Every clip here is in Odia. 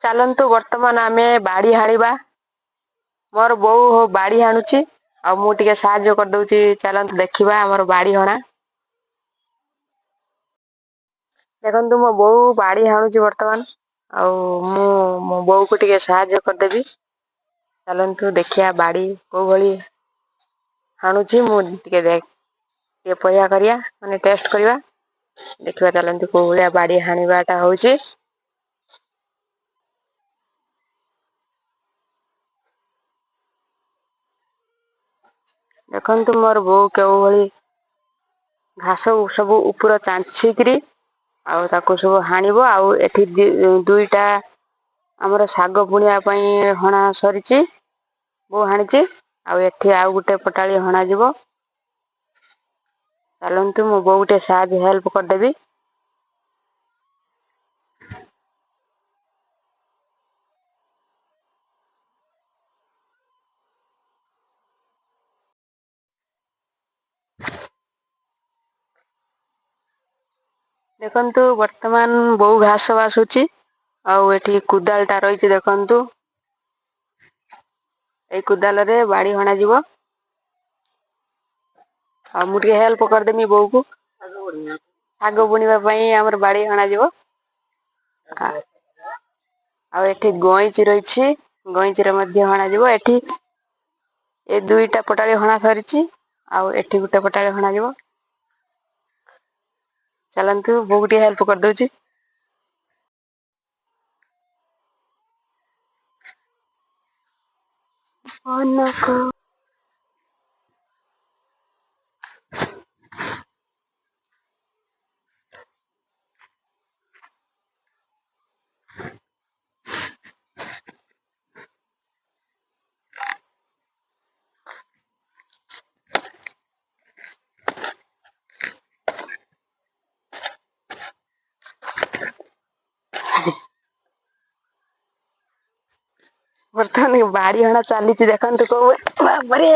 ଚାଲନ୍ତୁ ବର୍ତ୍ତମାନ ଆମେ ବାଡି ହାଣିବା। ମୋର ବୋଉ ବାଡି ହାଣୁଛି ଆଉ ମୁଁ ଟିକେ ସାହାଯ୍ୟ କରିଦଉଛି। ଚାଲନ୍ତୁ ଦେଖିବା ଆମର ବାଡି ହଣା। ଦେଖନ୍ତୁ ମୋ ବୋଉ ବାଡି ହାଣୁଛି ବର୍ତ୍ତମାନ ଆଉ ମୁଁ ମୋ ବୋଉକୁ ଟିକେ ସାହାଯ୍ୟ କରିଦେବି। ଚାଲନ୍ତୁ ଦେଖିବା ବାଡି କୋଉ ଭଳି ହାଣୁଛି। ମୁଁ ଟିକେ ପରୀକ୍ଷା କରିବା ମାନେ ଟେଷ୍ଟ କରିବା। ଦେଖିବା ଚାଲନ୍ତୁ କୋଉ ଭଳିଆ ବାଡି ହାଣିବାଟା ହଉଛି। ଦେଖନ୍ତୁ ମୋର ବୋଉ କେଉଁ ଭଳି ଘାସ ସବୁ ଉପର ଚାଞ୍ଛିକିରି ଆଉ ତାକୁ ସବୁ ହାଣିବ। ଆଉ ଏଠି ଦୁଇଟା ଆମର ଶାଗ ବୁଣିବା ପାଇଁ ହଣା ସରିଛି। ବୋଉ ହାଣିଛି ଆଉ ଏଠି ଆଉ ଗୋଟେ ପଟାଳି ହଣା ଯିବ। ଚାଲନ୍ତୁ ମୁଁ ବୋଉକୁ ଟିକେ ସାହାଯ୍ୟ ହେଲ୍ପ କରିଦେବି। ଦେଖନ୍ତୁ ବର୍ତ୍ତମାନ ବୋଉ ଘାସ ବାଛୁଛି ଆଉ ଏଠି କୁଦାଳ ଟା ରହିଛି ଦେଖନ୍ତୁ। ଏଇ କୁଦାଳରେ ବାଡି ହଣା ଯିବ। ଆଉ ମୁଁ ଟିକେ ହେଲ୍ପ କରିଦେମି ବୋଉକୁ। ଶାଗ ବୁଣିବା ପାଇଁ ଆମର ବାଡି ହଣାଯିବ। ଆଉ ଏଠି ଗଇଁଚି ରହିଛି ଗଇଁଚିରେ ମଧ୍ୟ ହଣାଯିବ। ଏଠି ଏ ଦୁଇଟା ପଟାଳି ହଣା ସରିଛି ଆଉ ଏଠି ଗୋଟେ ପଟାଳି ହଣାଯିବ। ଚାଲନ୍ତୁ ବୋଉକୁ ଟିକେ ହେଲ୍ପ କରିଦଉଛି। ବର୍ତ୍ତମାନ ବାଡି ହଣା ଚାଲିଛି ଦେଖନ୍ତୁ କୋଉ ଭାବରେ।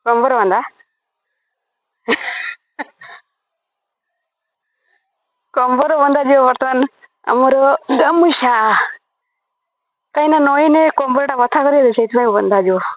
କମ୍ବର ବନ୍ଧା କମ୍ବର ବନ୍ଧା ଯିବ ବର୍ତ୍ତମାନ ଆମର ଗାମୁଛା। କାହିଁକି ନା ନଈ କମ୍ବଳ ଟା ବଥା କରିବ ସେଇଥିପାଇଁ ବନ୍ଧା ଯିବ।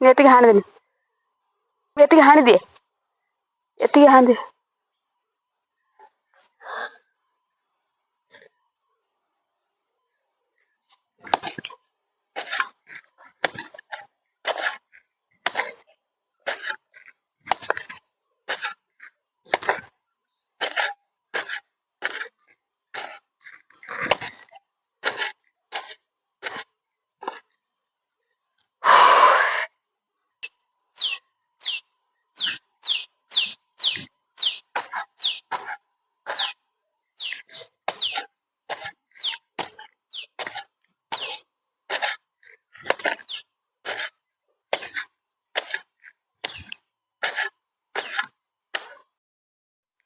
ଏତିକି ହାଣିଦେଲି ଏତିକି ହାଣିଦିଏ ଏତିକି ହାଣିଦିଏ।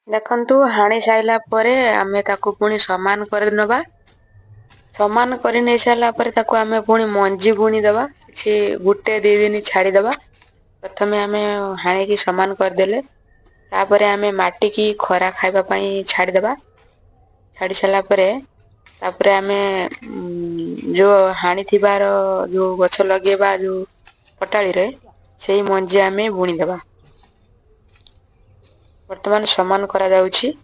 ଦେଖନ୍ତୁ ହାଣି ସାରିଲା ପରେ ଆମେ ତାକୁ ପୁଣି ସମାନ କରିନବା। ସମାନ କରି ନେଇ ସାରିଲା ପରେ ତାକୁ ଆମେ ପୁଣି ମଞ୍ଜି ବୁଣି ଦବା। କିଛି 1-2 ଦିନ ଛାଡିଦବା। ପ୍ରଥମେ ଆମେ ହାଣିକି ସମାନ କରିଦେଲେ ତାପରେ ଆମେ ମାଟିକି ଖରା ଖାଇବା ପାଇଁ ଛାଡିଦବା। ଛାଡି ସାରିଲା ପରେ ତାପରେ ଆମେ ଯୋଉ ହାଣିଥିବାର ଯୋଉ ଗଛ ଲଗେଇବା ଯୋଉ ପଟାଳିରେ ସେଇ ମଞ୍ଜି ଆମେ ବୁଣିଦବା। ବର୍ତ୍ତମାନ ସମାନ କରାଯାଉଛି।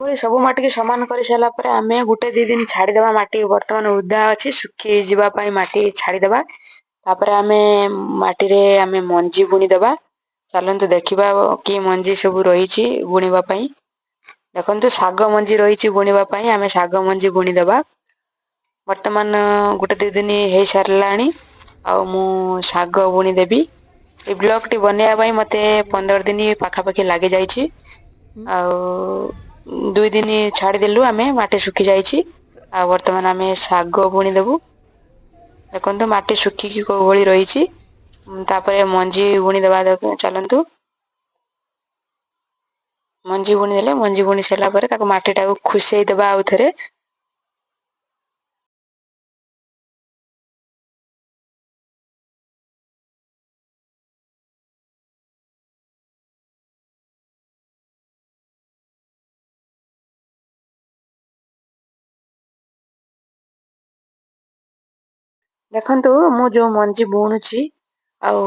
ସବୁ ମାଟିକି ସମାନ କରି ସାରିଲା ପରେ ଆମେ 1-2 ଦିନ ଛାଡିଦବା। ମାଟି ବର୍ତ୍ତମାନ ଓଦା ଅଛି, ଶୁଖି ଯିବା ପାଇଁ ମାଟି ଛାଡିଦବା। ତାପରେ ଆମେ ମାଟିରେ ଆମେ ମଞ୍ଜି ବୁଣିଦବା। ଚାଲନ୍ତୁ ଦେଖିବା କି ମଞ୍ଜି ସବୁ ରହିଛି ବୁଣିବା ପାଇଁ। ଦେଖନ୍ତୁ ଶାଗ ମଞ୍ଜି ରହିଛି ବୁଣିବା ପାଇଁ, ଆମେ ଶାଗ ମଞ୍ଜି ବୁଣିଦବା। ବର୍ତ୍ତମାନ 1-2 ଦିନ ହେଇ ସାରିଲାଣି, ଆଉ ମୁଁ ଶାଗ ବୁଣିଦେବି। ଏ ବ୍ଲଗଟି ବନେଇବା ପାଇଁ ମତେ 15 ଦିନ ପାଖାପାଖି ଲାଗି ଯାଇଛି। ଆଉ 2 ଦିନ ଛାଡିଦେଲୁ ଆମେ, ମାଟି ଶୁଖି ଯାଇଛି। ଆଉ ବର୍ତ୍ତମାନ ଆମେ ଶାଗ ବୁଣିଦେବୁ। ଦେଖନ୍ତୁ ମାଟି ଶୁଖିକି କୋଉ ଭଳି ରହିଛି। ତାପରେ ମଞ୍ଜି ବୁଣିଦେବା। ଚାଲନ୍ତୁ ମଞ୍ଜି ବୁଣି ଦେଲେ, ମଞ୍ଜି ବୁଣି ସାରିଲା ପରେ ତାକୁ ମାଟିଟାକୁ ଖୁସେଇଦବା ଆଉ ଥରେ। ଦେଖନ୍ତୁ ମୁଁ ଯୋଉ ମଞ୍ଜି ବୁଣୁଛି ଆଉ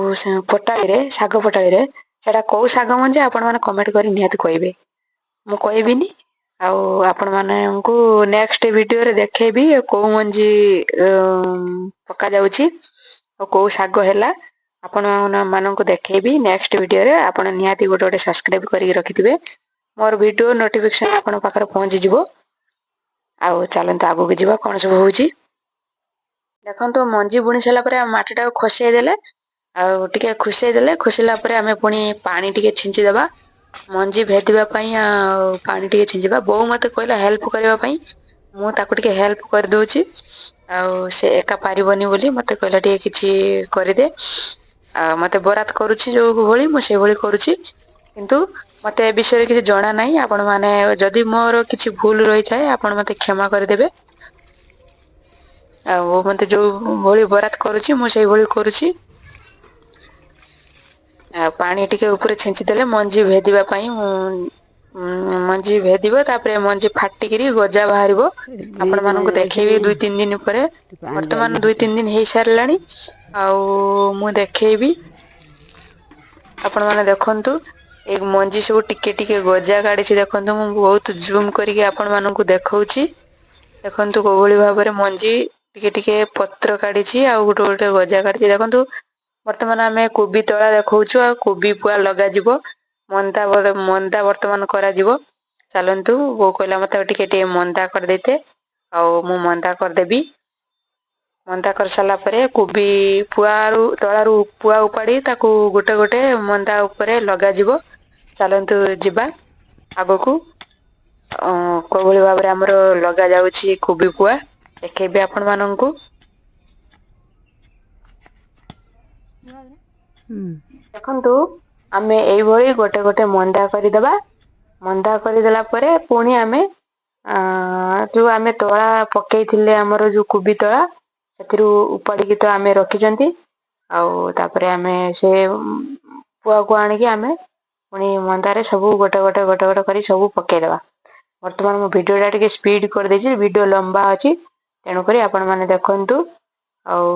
ପଟାଳିରେ, ଶାଗ ପଟାଳିରେ, ସେଟା କୋଉ ଶାଗ ମଞ୍ଜି ଆପଣ ମାନେ କମେଣ୍ଟ କରି ନିହାତି କହିବେ। ମୁଁ କହିବିନି। ଆଉ ଆପଣ ମାନଙ୍କୁ ନେକ୍ସଟ ଭିଡିଓରେ ଦେଖେଇବି କୋଉ ମଞ୍ଜି ପକା ଯାଉଛି ଆଉ କୋଉ ଶାଗ ହେଲା। ଆପଣ ମାନଙ୍କୁ ଦେଖେଇବି ନେକ୍ସଟ ଭିଡିଓରେ। ଆପଣ ନିହାତି ଗୋଟେ ସବସ୍କ୍ରାଇବ କରିକି ରଖିଥିବେ। ମୋର ଭିଡିଓ ନୋଟିଫିକେସନ ଆପଣଙ୍କ ପାଖରେ ପହଞ୍ଚିଯିବ। ଆଉ ଚାଲନ୍ତୁ ଆଗକୁ ଯିବା, କଣ ସବୁ ହଉଛି। ଦେଖନ୍ତୁ ମଞ୍ଜି ବୁଣି ସାରିଲା ପରେ ମାଟି ଟାକୁ ଖସେଇ ଦେଲେ, ଆଉ ଟିକେ ଖୁସେଇ ଦେଲେ, ଖୁସିଲା ପରେ ଆମେ ପୁଣି ପାଣି ଟିକେ ଛିଞ୍ଚିଦବା। ମଞ୍ଜି ଭେଦିବା ପାଇଁ ଆଉ ପାଣି ଟିକେ ଛିଞ୍ଚିବା। ବୋଉ ମତେ କହିଲା ହେଲ୍ପ କରିବା ପାଇଁ, ମୁଁ ତାକୁ ଟିକେ ହେଲ୍ପ କରିଦଉଛି। ଆଉ ସେ ଏକା ପାରିବନି ବୋଲି ମତେ କହିଲା ଟିକେ କିଛି କରିଦେ। ଆଉ ମତେ ବରାଦ କରୁଛି ଯୋଉ ଭଳି, ମୁଁ ସେଇଭଳି କରୁଛି। କିନ୍ତୁ ମତେ ଏ ବିଷୟରେ କିଛି ଜଣା ନାହିଁ। ଆପଣ ମାନେ ଯଦି ମୋର କିଛି ଭୁଲ ରହିଥାଏ ଆପଣ ମତେ କ୍ଷମା କରିଦେବେ। ଆଉ ମତେ ଯୋଉ ଭଳି ବରାଦ କରୁଛି ମୁଁ ସେଇଭଳି କରୁଛି। ଆଉ ପାଣି ଟିକେ ଉପରେ ଛିଞ୍ଚି ଦେଲେ ମଞ୍ଜି ଭେଦିବା ପାଇଁ ମଞ୍ଜି ଭେଦିବ, ତାପରେ ମଞ୍ଜି ଫାଟିକିରି ଗଜା ବାହାରିବ। ଆପଣ ମାନଙ୍କୁ ଦେଖେଇବି 2-3 ଦିନ ପରେ। ବର୍ତ୍ତମାନ 2-3 ଦିନ ହେଇ ସାରିଲାଣି, ଆଉ ମୁଁ ଦେଖେଇବି। ଆପଣ ମାନେ ଦେଖନ୍ତୁ ଏଇ ମଞ୍ଜି ସବୁ ଟିକେ ଟିକେ ଗଜା କାଢିଛି। ଦେଖନ୍ତୁ ମୁଁ ବହୁତ ଜୁମ କରିକି ଆପଣ ମାନଙ୍କୁ ଦେଖଉଛି। ଦେଖନ୍ତୁ କୋଉଭଳି ଭାବରେ ମଞ୍ଜି ଟିକେ ଟିକେ ପତ୍ର କାଢିଛି, ଆଉ ଗୋଟେ ଗୋଟେ ଗଜା କାଢିଛି। ଦେଖନ୍ତୁ ବର୍ତ୍ତମାନ ଆମେ କୋବି ତଳା ଦେଖଉଛୁ, ଆଉ କୋବି ପୁଆ ଲଗାଯିବ। ମନ୍ଦା ବର୍ତ୍ତମାନ କରାଯିବ। ଚାଲନ୍ତୁ, ବୋଉ କହିଲା ମତେ ଆଉ ଟିକେ ଟିକେ ମନ୍ଦା କରିଦେଇତେ, ଆଉ ମୁଁ ମନ୍ଦା କରିଦେବି। ମନ୍ଦା କରି ସାରିଲା ପରେ କୋବି ତଳାରୁ ପୁଆ ଉପାଡି ତାକୁ ଗୋଟେ ଗୋଟେ ମନ୍ଦା ଉପରେ ଲଗାଯିବ। ଚାଲନ୍ତୁ ଯିବା ଆଗକୁ। କୋଉ ଭଳି ଭାବରେ ଆମର ଲଗା ଯାଉଛି କୋବି ପୁଆ, ଦେଖେଇବି ଆପଣ ମାନଙ୍କୁ। ଦେଖନ୍ତୁ ଆମେ ଏଇଭଳି ଗୋଟେ ଗୋଟେ ମନ୍ଦା କରିଦବା। ମନ୍ଦା କରିଦେଲା ପରେ ପୁଣି ଆମେ ଯୋଉ ଆମେ ତଳା ପକେଇଥିଲେ, ଆମର ଯୋଉ କୋବି ତଳା ସେଥିରୁ ଉପାଡିକି ତ ଆମେ ରଖିଛନ୍ତି। ଆଉ ତାପରେ ଆମେ ସେ ପୁଆକୁ ଆଣିକି ଆମେ ପୁଣି ମନ୍ଦାରେ ସବୁ ଗୋଟେ ଗୋଟେ କରି ସବୁ ପକେଇଦବା। ବର୍ତ୍ତମାନ ମୁଁ ଭିଡିଓ ଟା ଟିକେ ସ୍ପିଡ କରିଦେଇଛି, ଭିଡିଓ ଲମ୍ବା ଅଛି। ତେଣୁକରି ଆପଣ ମାନେ ଦେଖନ୍ତୁ। ଆଉ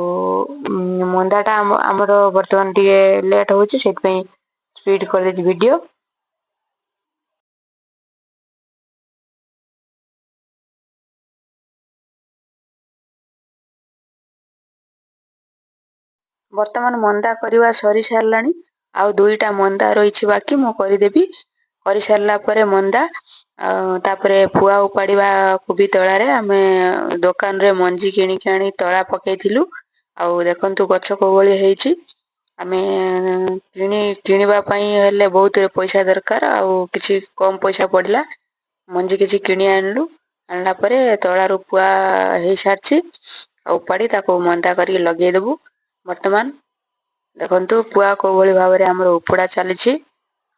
ମନ୍ଦା ଟା ଆମର ବର୍ତ୍ତମାନ ଟିକେ ଲେଟ୍ ହଉଛି, ସେଥିପାଇଁ ସ୍ପିଡ କରିଦେଇଛି ଭିଡିଓ। ବର୍ତ୍ତମାନ ମନ୍ଦା କରିବା ସରି ସାରିଲାଣି, ଆଉ 2ଟା ମନ୍ଦା ରହିଛି ବାକି ମୁଁ କରିଦେବି। କରିସାରିଲା ପରେ ମନ୍ଦା ତାପରେ ପୁଆ ଉପାଡିବା କୋବି ତଳାରେ ଆମେ ଦୋକାନରେ ମଞ୍ଜି କିଣିକି ଆଣି ତଳା ପକେଇଥିଲୁ। ଆଉ ଦେଖନ୍ତୁ ଗଛ କୋଉ ଭଳି ହେଇଛି। ଆମେ କିଣିବା ପାଇଁ ହେଲେ ବହୁତ ପଇସା ଦରକାର, ଆଉ କିଛି କମ ପଇସା ପଡିଲା। ମଞ୍ଜି କିଛି କିଣି ଆଣିଲୁ। ଆଣିଲା ପରେ ତଳାରୁ ପୁଆ ହେଇସାରିଛି ଆଉ ଉପାଡ଼ି ତାକୁ ମନ୍ଦା କରିକି ଲଗେଇଦେବୁ। ବର୍ତ୍ତମାନ ଦେଖନ୍ତୁ ପୁଆ କୋଉଭଳି ଭାବରେ ଆମର ଉପଡ଼ା ଚାଲିଛି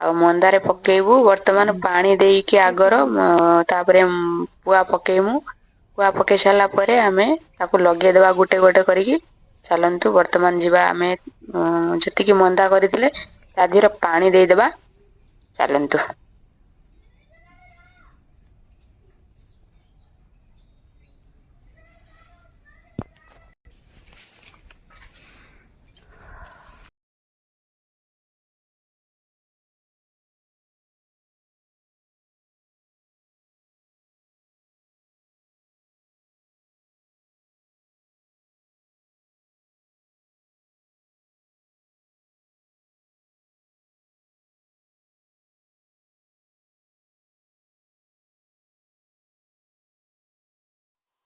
ଆଉ ମନ୍ଦାରେ ପକେଇବୁ। ବର୍ତ୍ତମାନ ପାଣି ଦେଇକି ଆଗର ତାପରେ ପୁଆ ପକେଇମୁ। ପୁଆ ପକେଇ ସାରିଲା ପରେ ଆମେ ତାକୁ ଲଗେଇଦବା ଗୋଟେ ଗୋଟେ କରିକି। ଚାଲନ୍ତୁ ବର୍ତ୍ତମାନ ଯିବା ଆମେ ଯେତିକି ମନ୍ଦା କରିଥିଲେ ତା ଦେହରେ ପାଣି ଦେଇଦବା ଚାଲନ୍ତୁ।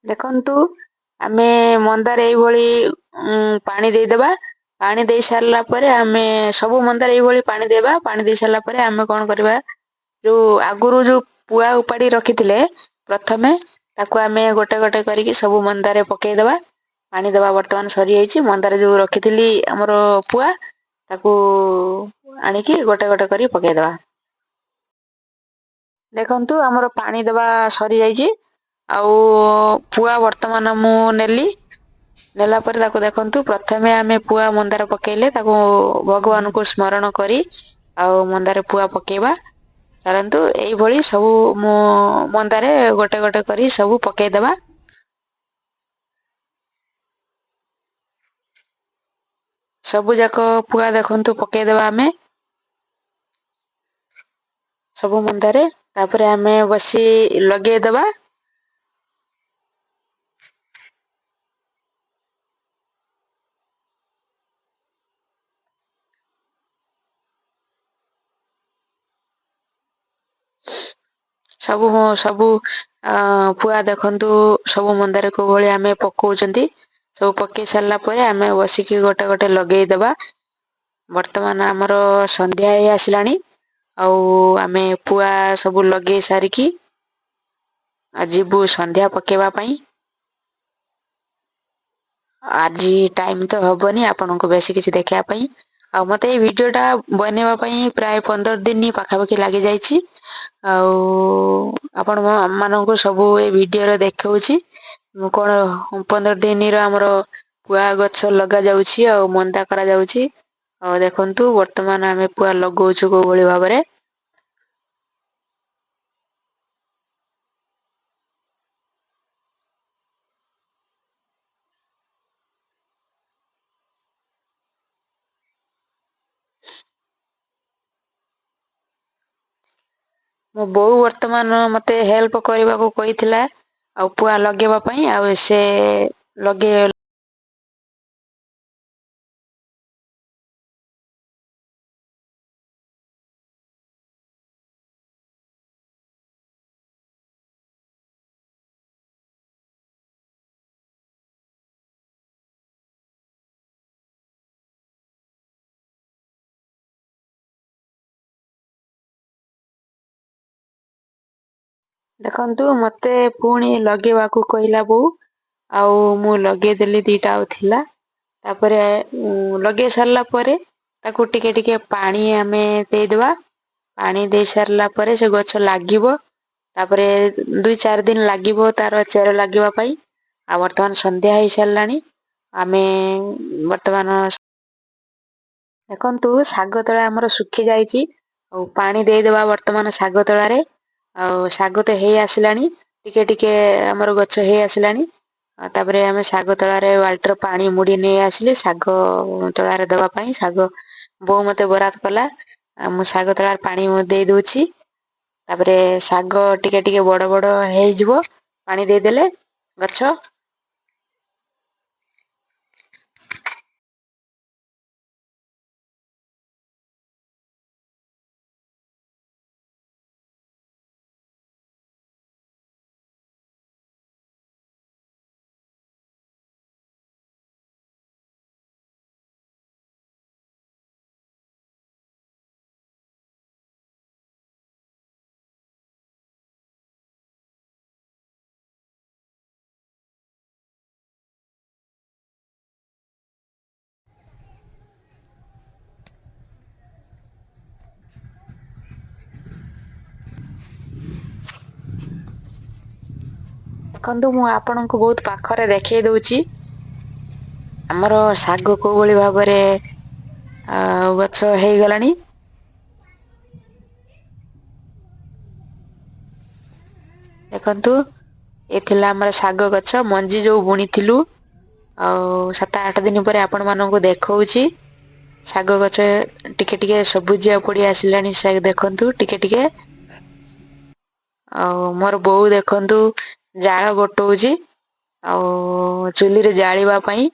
ଦେଖନ୍ତୁ ଆମେ ମନ୍ଦାରେ ଏଇଭଳି ପାଣି ଦେଇଦବା। ପାଣି ଦେଇ ସାରିଲା ପରେ ଆମେ ସବୁ ମନ୍ଦାରେ ଏଇଭଳି ପାଣି ଦେବା। ପାଣି ଦେଇ ସାରିଲା ପରେ ଆମେ କଣ କରିବା, ଯୋଉ ଆଗରୁ ଯୋଉ ପୁଆ ଉପାଡ଼ି ରଖିଥିଲେ ପ୍ରଥମେ ତାକୁ ଆମେ ଗୋଟେ ଗୋଟେ କରିକି ସବୁ ମନ୍ଦାରେ ପକେଇଦବା। ପାଣି ଦବା ବର୍ତ୍ତମାନ ସରିଯାଇଛି। ମନ୍ଦାରେ ଯୋଉ ରଖିଥିଲି ଆମର ପୁଆ ତାକୁ ଆଣିକି ଗୋଟେ ଗୋଟେ କରି ପକେଇଦବା। ଦେଖନ୍ତୁ ଆମର ପାଣି ଦବା ସରିଯାଇଛି। ଆଉ ପୁଆ ବର୍ତ୍ତମାନ ମୁଁ ନେଲି। ନେଲା ପରେ ତାକୁ ଦେଖନ୍ତୁ ପ୍ରଥମେ ଆମେ ପୁଆ ମନ୍ଦାରେ ପକେଇଲେ ତାକୁ ଭଗବାନଙ୍କୁ ସ୍ମରଣ କରି ଆଉ ମନ୍ଦାରେ ପୁଆ ପକେଇବା। ଚାଲନ୍ତୁ ଏଇଭଳି ସବୁ ମନ୍ଦାରେ ଗୋଟେ ଗୋଟେ କରି ସବୁ ପକେଇଦବା। ସବୁ ଯାକ ପୁଆ ଦେଖନ୍ତୁ ପକେଇଦବା ଆମେ ସବୁ ମନ୍ଦାରେ। ତାପରେ ଆମେ ବସି ଲଗେଇଦବା। ସବୁ ସବୁ ପୁଆ ଦେଖନ୍ତୁ ସବୁ ମନ୍ଦାରେ କୋଉ ଭଳି ଆମେ ପକଉଛନ୍ତି। ସବୁ ପକେଇ ସାରିଲା ପରେ ଆମେ ବସିକି ଗୋଟେ ଗୋଟେ ଲଗେଇଦବା। ବର୍ତ୍ତମାନ ଆମର ସନ୍ଧ୍ୟା ହେଇ ଆସିଲାଣି। ଆଉ ଆମେ ପୁଆ ସବୁ ଲଗେଇ ସାରିକି ଯିବୁ ସନ୍ଧ୍ୟା ପକେଇବା ପାଇଁ। ଆଜି ଟାଇମ ତ ହବନି ଆପଣଙ୍କୁ ବେଶୀ କିଛି ଦେଖେଇବା ପାଇଁ। ଆଉ ମତେ ଏଇ ଭିଡିଓ ଟା ବନେଇବା ପାଇଁ ପ୍ରାୟ 15 ଦିନ ପାଖାପାଖି ଲାଗି ଯାଇଛି। ଆଉ ଆପଣ ମାନଙ୍କୁ ସବୁ ଏ ଭିଡିଓରେ ଦେଖଉଛି। ମୁଁ କଣ 15 ଦିନର ଆମର ପୁଆ ଗଛ ଲଗା ଯାଉଛି ଆଉ ମନ୍ଦା କରାଯାଉଛି। ଆଉ ଦେଖନ୍ତୁ ବର୍ତ୍ତମାନ ଆମେ ପୁଆ ଲଗଉଛୁ କୋଉ ଭଳି ଭାବରେ। ମୋ ବୋଉ ବର୍ତ୍ତମାନ ମତେ ହେଲ୍ପ କରିବାକୁ କହିଥିଲା। ଆଉ ପୁଆ ଲଗେଇବା ପାଇଁ ଆଉ ସେ ଲଗେଇ ଦେଖନ୍ତୁ ମତେ ପୁଣି ଲଗେଇବାକୁ କହିଲା ବୋଉ। ଆଉ ମୁଁ ଲଗେଇଦେଲି ଦିଟା ଆଉ ଥିଲା। ତାପରେ ଲଗେଇ ସାରିଲା ପରେ ତାକୁ ଟିକେ ଟିକେ ପାଣି ଆମେ ଦେଇଦବା। ପାଣି ଦେଇ ସାରିଲା ପରେ ସେ ଗଛ ଲାଗିବ। ତାପରେ 2-4 ଦିନ ଲାଗିବ ତାର ଚେର ଲାଗିବା ପାଇଁ। ଆଉ ବର୍ତ୍ତମାନ ସନ୍ଧ୍ୟା ହେଇ ସାରିଲାଣି। ଆମେ ବର୍ତ୍ତମାନ ଦେଖନ୍ତୁ ଶାଗ ତଳା ଆମର ଶୁଖି ଯାଇଛି। ଆଉ ପାଣି ଦେଇଦବା ବର୍ତ୍ତମାନ ଶାଗ ତଳାରେ। ଆଉ ଶାଗ ତ ହେଇ ଆସିଲାଣି। ଟିକେ ଟିକେ ଆମର ଗଛ ହେଇ ଆସିଲାଣି। ଆଉ ତାପରେ ଆମେ ଶାଗ ତଳାରେ ବାଲ୍ଟିର ପାଣି ମୁଡି ନେଇ ଆସିଲେ ଶାଗ ତଳାରେ ଦବା ପାଇଁ। ଶାଗ ବୋଉ ମତେ ବରାଦ କଲା। ଆଉ ମୁଁ ଶାଗ ତଳାର ପାଣି ଦେଇ ଦଉଛି। ତାପରେ ଶାଗ ଟିକେ ଟିକେ ବଡ ବଡ ହେଇଯିବ ପାଣି ଦେଇଦେଲେ ଗଛ। ଦେଖନ୍ତୁ ମୁଁ ଆପଣଙ୍କୁ ବହୁତ ପାଖରେ ଦେଖେଇ ଦଉଛି ଆମର ଶାଗ କୋଉ ଭଳି ଭାବରେ ଗଛ ହେଇଗଲାଣି। ଦେଖନ୍ତୁ ଏ ଥିଲା ଆମର ଶାଗ ଗଛ ମଞ୍ଜି ଯୋଉ ବୁଣିଥିଲୁ। ଆଉ 7-8 ଦିନ ପରେ ଆପଣ ମାନଙ୍କୁ ଦେଖଉଛି। ଶାଗ ଗଛ ଟିକେ ଟିକେ ସବୁଜିଆ ପଡି ଆସିଲାଣି ଦେଖନ୍ତୁ ଟିକେ ଟିକେ। ଆଉ ମୋର ବୋଉ ଦେଖନ୍ତୁ ଜାଳ ଗୋଟଉଛି। ଆଉ ଚୁଲିରେ ଜାଳିବା ପାଇଁ।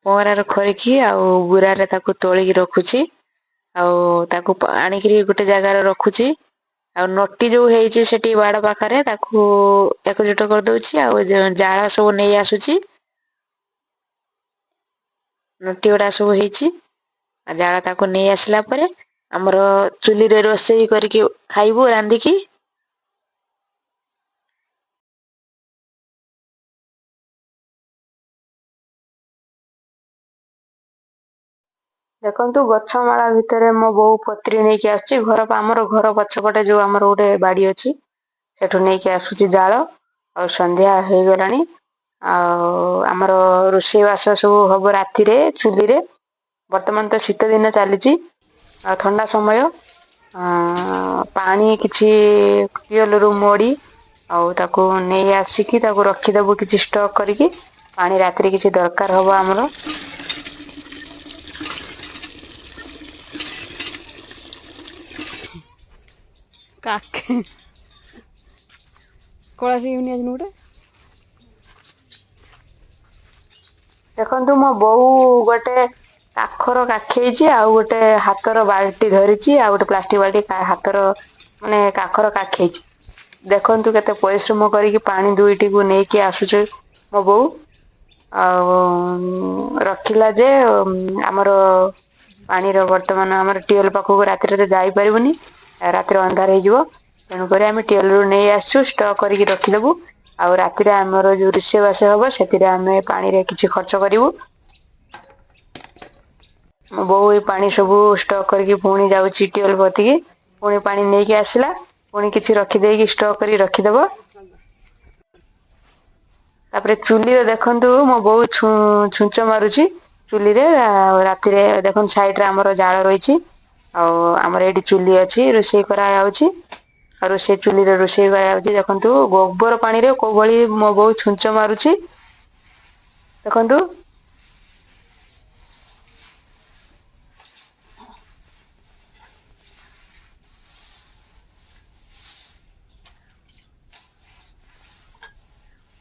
ପହଁରାରେ ଖରିକି ଆଉ ବୁରାରେ ତାକୁ ତୋଳିକି ରଖୁଛି। ଆଉ ତାକୁ ଆଣିକିରି ଗୋଟେ ଜାଗାରେ ରଖୁଛି। ଆଉ ନଟି ଯୋଉ ହେଇଛି ସେଠି ବାଡ ପାଖରେ ତାକୁ ଏକଜୁଟ କରିଦଉଛି ଆଉ ଜାଳ ସବୁ ନେଇ ଆସୁଛି। ନଟି ଗୁଡା ସବୁ ହେଇଛି ଆଉ ଜାଳ ତାକୁ ନେଇ ଆସିଲା ପରେ ଆମର ଚୁଲିରେ ରୋଷେଇ କରିକି ଖାଇବୁ ରାନ୍ଧିକି। ଦେଖନ୍ତୁ ଗଛ ମାଳା ଭିତରେ ମୋ ବୋଉ ପତ୍ରୀ ନେଇକି ଆସୁଛି ଆମର ଘର ପଛପଟେ ଯୋଉ ଆମର ଗୋଟେ ବାଡି ଅଛି ସେଠୁ ନେଇକି ଆସୁଛି ଜାଳ ଆଉ ସନ୍ଧ୍ୟା ହେଇଗଲାଣି। ଆଉ ଆମର ରୋଷେଇ ବାସ ସବୁ ହବ ରାତିରେ ଚୁଲିରେ। ବର୍ତ୍ତମାନ ତ ଶୀତ ଦିନ ଚାଲିଛି ଆଉ ଥଣ୍ଡା ସମୟ। ପାଣି କିଛି ଟିଅଲରୁ ମୋଡି ଆଉ ତାକୁ ନେଇ ଆସିକି ତାକୁ ରଖିଦବୁ କିଛି ଷ୍ଟକ୍ କରିକି। ପାଣି ରାତିରେ କିଛି ଦରକାର ହବ ଆମର। କାକେ କଳା ଗୋଟେ ଦେଖନ୍ତୁ ମୋ ବୋଉ ଗୋଟେ କାଖର କାଖେଇଛି ଆଉ ଗୋଟେ ହାତର ବାଲ୍ଟି ଧରିଛି ଆଉ ଗୋଟେ ପ୍ଲାଷ୍ଟିକ ବାଲ୍ଟି ହାତର ମାନେ କାଖର କାଖେଇଛି। ଦେଖନ୍ତୁ କେତେ ପରିଶ୍ରମ କରିକି ପାଣି ଦୁଇଟିକୁ ନେଇକି ଆସୁଛି ମୋ ବୋଉ। ଆଉ ରଖିଲା ଯେ ଆମର ପାଣିର ବର୍ତ୍ତମାନ ଆମର ଟିଅଲ ପାଖକୁ ରାତିରେ ତ ଯାଇପାରିବୁନି ରାତିରେ ଅନ୍ଧାର ହେଇଯିବ। ତେଣୁକରି ଆମେ ଟିଅଲରୁ ନେଇ ଆସିଛୁ ଷ୍ଟକ୍ କରିକି ରଖିଦବୁ। ଆଉ ରାତିରେ ଆମର ଯୋଉ ରୋଷେଇବାସ ହବ ସେଥିରେ ଆମେ ପାଣିରେ କିଛି ଖର୍ଚ୍ଚ କରିବୁ। ମୋ ବୋଉ ଏଇ ପାଣି ସବୁ ଷ୍ଟକ୍ କରିକି ପୁଣି ଯାଉଛି ଟିଅଲ କତିକି। ପୁଣି ପାଣି ନେଇକି ଆସିଲା ପୁଣି କିଛି ରଖିଦେଇକି ଷ୍ଟକ୍ କରିକି ରଖିଦବ। ତାପରେ ଚୁଲିରେ ଦେଖନ୍ତୁ ମୋ ବୋଉ ଛୁଞ୍ଚ ମାରୁଛି। ଚୁଲିରେ ରାତିରେ ଦେଖନ୍ତୁ ସାଇଡରେ ଆମର ଜାଳ ରହିଛି। ଆଉ ଆମର ଏଇଠି ଚୁଲି ଅଛି ରୋଷେଇ କରାଯାଉଛି। ଆଉ ରୋଷେଇ ଚୁଲିରେ ରୋଷେଇ କରାଯାଉଛି ଦେଖନ୍ତୁ ଗୋବର ପାଣିରେ କୋଉ ଭଳି ମୋ ବୋଉ ଛୁଞ୍ଚ ମାରୁଛି। ଦେଖନ୍ତୁ।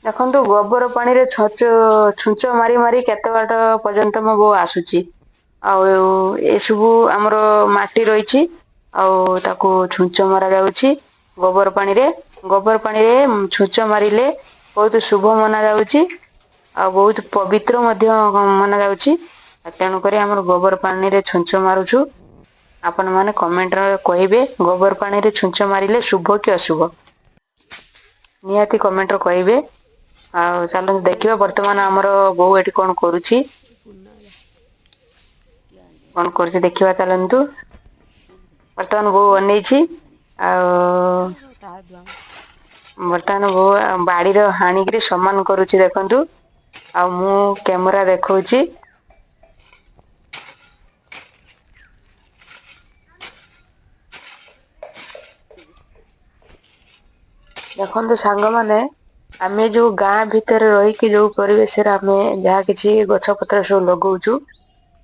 ଦେଖନ୍ତୁ ଗୋବର ପାଣିରେ ଛୁଞ୍ଚ ମାରି ମାରି କେତେ ବାଟ ପର୍ଯ୍ୟନ୍ତ ମୋ ବୋଉ ଆସୁଛି। ଆଉ ଏସବୁ ଆମର ମାଟି ରହିଛି। ଆଉ ତାକୁ ଛୁଞ୍ଚ ମରା ଯାଉଛି। ଗୋବର ପାଣିରେ ଛୁଞ୍ଚ ମାରିଲେ ବହୁତ ଶୁଭ ମନା ଯାଉଛି ଆଉ ବହୁତ ପବିତ୍ର ମଧ୍ୟ ମନା ଯାଉଛି। ତେଣୁକରି ଆମର ଗୋବର ପାଣିରେ ଛୁଞ୍ଚ ମାରୁଛୁ। ଆପଣ ମାନେ କମେଣ୍ଟରେ କହିବେ ଗୋବର ପାଣିରେ ଛୁଞ୍ଚ ମାରିଲେ ଶୁଭ କି ଅଶୁଭ। ନିହାତି କମେଣ୍ଟରେ କହିବେ। ଆଉ ଚାଲନ୍ତୁ ଦେଖିବା ବର୍ତ୍ତମାନ ଆମର ବୋଉ ଏଠି କଣ କରୁଛି। କଣ କରୁଛି ଦେଖିବା ଚାଲନ୍ତୁ। ବର୍ତ୍ତମାନ ବୋଉ ଅନେଇଛି ଆଉ ବର୍ତ୍ତମାନ ବୋଉ ବାଡିର ହାଣିକିରି ସମାନ କରୁଛି ଦେଖନ୍ତୁ। ଆଉ ମୁଁ କ୍ୟାମେରା ଦେଖଉଛି। ଦେଖନ୍ତୁ ସାଙ୍ଗମାନେ ଆମେ ଯୋଉ ଗାଁ ଭିତରେ ରହିକି ଯୋଉ ପରିବେଶରେ ଆମେ ଯାହା କିଛି ଗଛ ପତ୍ର ସବୁ ଲଗଉଛୁ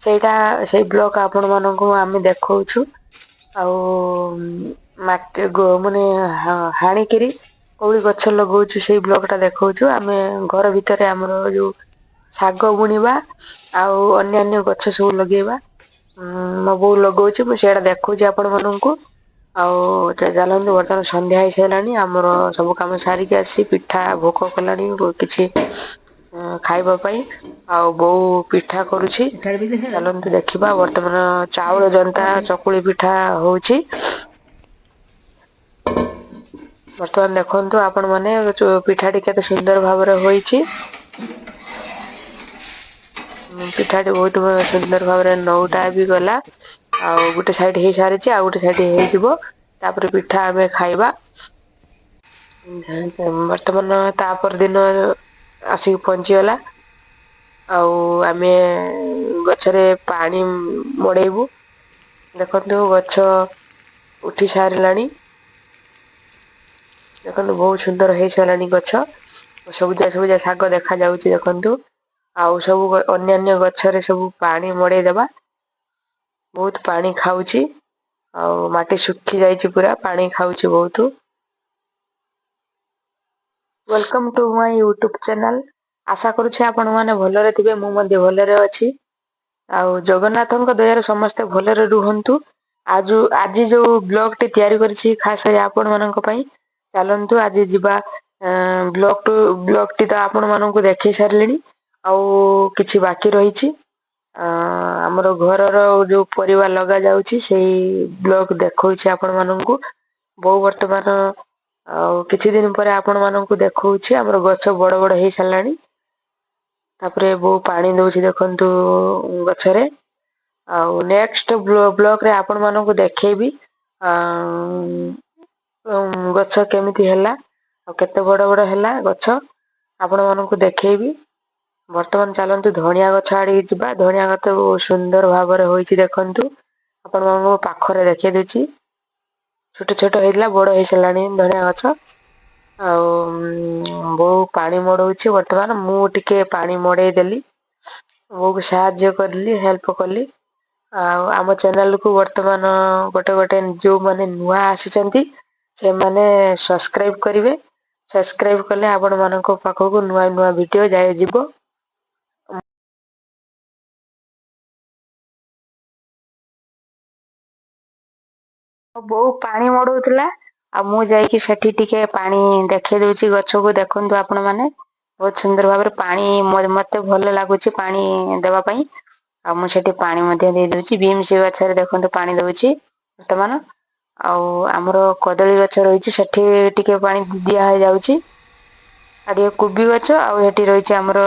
ସେଇଟା ସେଇ ବ୍ଲକ ଆପଣ ମାନଙ୍କୁ ଆମେ ଦେଖଉଛୁ। ଆଉ ମାଟି ମାନେ ହାଣିକିରି କୋଉଳି ଗଛ ଲଗଉଛୁ ସେଇ ବ୍ଲକ ଟା ଦେଖଉଛୁ ଆମେ ଘର ଭିତରେ ଆମର ଯୋଉ ଶାଗ ବୁଣିବା ଆଉ ଅନ୍ୟାନ୍ୟ ଗଛ ସବୁ ଲଗେଇବା। ମୋ ବୋଉ ଲଗଉଛି ମୁଁ ସେଇଆଡେ ଦେଖଉଛି ଆପଣ ମାନଙ୍କୁ। ଆଉ ଚାଲନ୍ତୁ ବର୍ତ୍ତମାନ ସନ୍ଧ୍ୟା ହେଇସାରିଲାଣି ଆମର ସବୁ କାମ ସାରିକି ଆସି ପିଠା ଭୋଗ କଲାଣି କିଛି ଖାଇବା ପାଇଁ ଆଉ ବୋଉ ପିଠା କରୁଛି ଚାଲନ୍ତୁ ଦେଖିବା ବର୍ତ୍ତମାନ ଚାଉଳ ଜନ୍ତା ଚକୁଳି ପିଠା ହଉଛି। ବର୍ତ୍ତମାନ ଦେଖନ୍ତୁ ଆପଣ ମାନେ ପିଠାଟି କେତେ ସୁନ୍ଦର ଭାବରେ ହୋଇଛି। ପିଠାଟି ବହୁତ ସୁନ୍ଦର ଭାବରେ ନଉଟା ବି ଗଲା। ଆଉ ଗୋଟେ ସାଇଡ ହେଇସାରିଛି ଆଉ ଗୋଟେ ସାଇଡ ହେଇଯିବ ତାପରେ ପିଠା ଆମେ ଖାଇବା। ବର୍ତ୍ତମାନ ତା ପରଦିନ ଆସିକି ପହଞ୍ଚିଗଲା। ଆଉ ଆମେ ଗଛରେ ପାଣି ମଡେଇବୁ। ଦେଖନ୍ତୁ ଗଛ ଉଠି ସାରିଲାଣି। ଦେଖନ୍ତୁ ବହୁତ ସୁନ୍ଦର ହେଇ ସାରିଲାଣି ଗଛ। ସବୁଜ ସବୁଜ ଶାଗ ଦେଖା ଯାଉଛି ଦେଖନ୍ତୁ। ଆଉ ସବୁ ଅନ୍ୟାନ୍ୟ ଗଛରେ ସବୁ ପାଣି ମଡେଇଦବା। ବହୁତ ପାଣି ଖାଉଛି। ଆଉ ମାଟି ଶୁଖି ଯାଇଛି ପୁରା ପାଣି ଖାଉଛି ବହୁତ। Welcome to my YouTube channel. ଆଶା କରୁଛି ଆପଣ ମାନେ ଭଲରେ ଥିବେ ମୁଁ ମଧ୍ୟ ଭଲରେ ଅଛି। ଆଉ ଜଗନ୍ନାଥଙ୍କ ଦୟାରୁ ସମସ୍ତେ ଭଲରେ ରୁହନ୍ତୁ। ଆଜି ଯୋଉ ବ୍ଲଗ ଟି ତିଆରି କରିଛି ଖାସ ଆପଣ ମାନଙ୍କ ପାଇଁ। ଚାଲନ୍ତୁ ଆଜି ଯିବା ବ୍ଲଗ ଟି ତ ଆପଣ ମାନଙ୍କୁ ଦେଖେଇ ସାରିଲିଣି। ଆଉ କିଛି ବାକି ରହିଛି। ଆମର ଘରର ଯୋଉ ପରିବା ଲଗା ଯାଉଛି ସେଇ ବ୍ଲଗ ଦେଖଉଛି ଆପଣ ମାନଙ୍କୁ। ବୋଉ ବର୍ତ୍ତମାନ ଆଉ କିଛି ଦିନ ପରେ ଆପଣ ମାନଙ୍କୁ ଦେଖଉଛି ଆମର ଗଛ ବଡ ବଡ ହେଇ ସାରିଲାଣି। ତାପରେ ବୋଉ ପାଣି ଦଉଛି ଦେଖନ୍ତୁ ଗଛରେ। ଆଉ ନେକ୍ସଟ ବ୍ଲଗରେ ଆପଣ ମାନଙ୍କୁ ଦେଖେଇବି। ଆ ଗଛ କେମିତି ହେଲା ଆଉ କେତେ ବଡ ବଡ ହେଲା ଗଛ ଆପଣ ମାନଙ୍କୁ ଦେଖେଇବି। ବର୍ତ୍ତମାନ ଚାଲନ୍ତୁ ଧଣିଆ ଗଛ ଆଡିକି ଯିବା ଧଣିଆ ଗଛ ସୁନ୍ଦର ଭାବରେ ହୋଇଛି ଦେଖନ୍ତୁ। ଆପଣ ମାନଙ୍କୁ ପାଖରେ ଦେଖେଇ ଦଉଛି। ଛୋଟ ଛୋଟ ହେଇଥିଲା ବଡ ହେଇ ସାରିଲାଣି ଧଣିଆ ଗଛ। ଆଉ ବୋଉ ପାଣି ମଡଉଛି ବର୍ତ୍ତମାନ ମୁଁ ଟିକେ ପାଣି ମଡେଇ ଦେଲି। ବୋଉକୁ ସାହାଯ୍ୟ କଲି ହେଲ୍ପ କଲି। ଆଉ ଆମ ଚ୍ୟାନେଲ କୁ ବର୍ତ୍ତମାନ ଗୋଟେ ଯୋଉମାନେ ନୂଆ ଆସିଛନ୍ତି ସେମାନେ ସବସ୍କ୍ରାଇବ କରିବେ। ସବସ୍କ୍ରାଇବ କଲେ ଆପଣ ମାନଙ୍କ ପାଖକୁ ନୂଆ ନୂଆ ଭିଡିଓ ଯିବ। ବୋଉ ପାଣି ମଡଉଥିଲା। ଆଉ ମୁଁ ଯାଇକି ସେଠି ଟିକେ ପାଣି ଦେଖେଇ ଦଉଛି ଗଛକୁ ଦେଖନ୍ତୁ ଆପଣ ମାନେ। ବହୁତ ସୁନ୍ଦର ଭାବରେ ପାଣି ମତେ ଭଲ ଲାଗୁଛି ପାଣି ଦବା ପାଇଁ। ଆଉ ମୁଁ ସେଠି ପାଣି ମଧ୍ୟ ଦେଇ ଦଉଛି ଭୀମ ସେ ଗଛରେ ଦେଖନ୍ତୁ ପାଣି ଦଉଛି ବର୍ତ୍ତମାନ। ଆଉ ଆମର କଦଳୀ ଗଛ ରହିଛି ସେଠି ଟିକେ ପାଣି ଦିଆ ହେଇଯାଉଛି। ଆଉ ଟିକେ କୋବି ଗଛ ଆଉ ସେଠି ରହିଛି ଆମର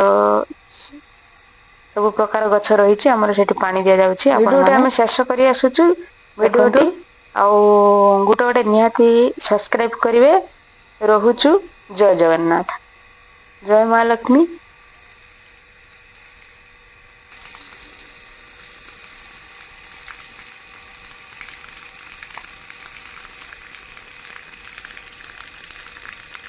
ସବୁ ପ୍ରକାର ଗଛ ରହିଛି ଆମର ସେଠି ପାଣି ଦିଆଯାଉଛି ଭିଡିଓଟି ଆମେ ଶେଷ କରି ଆସୁଛୁ ଭିଡିଓଟି। ଆଉ ଗୋଟେ ଗୋଟେ ନିହାତି ସବସ୍କ୍ରାଇବ କରିବେ। ରହୁଛୁ ଜୟ ଜଗନ୍ନାଥ ଜୟ ମା ଲକ୍ଷ୍ମୀ।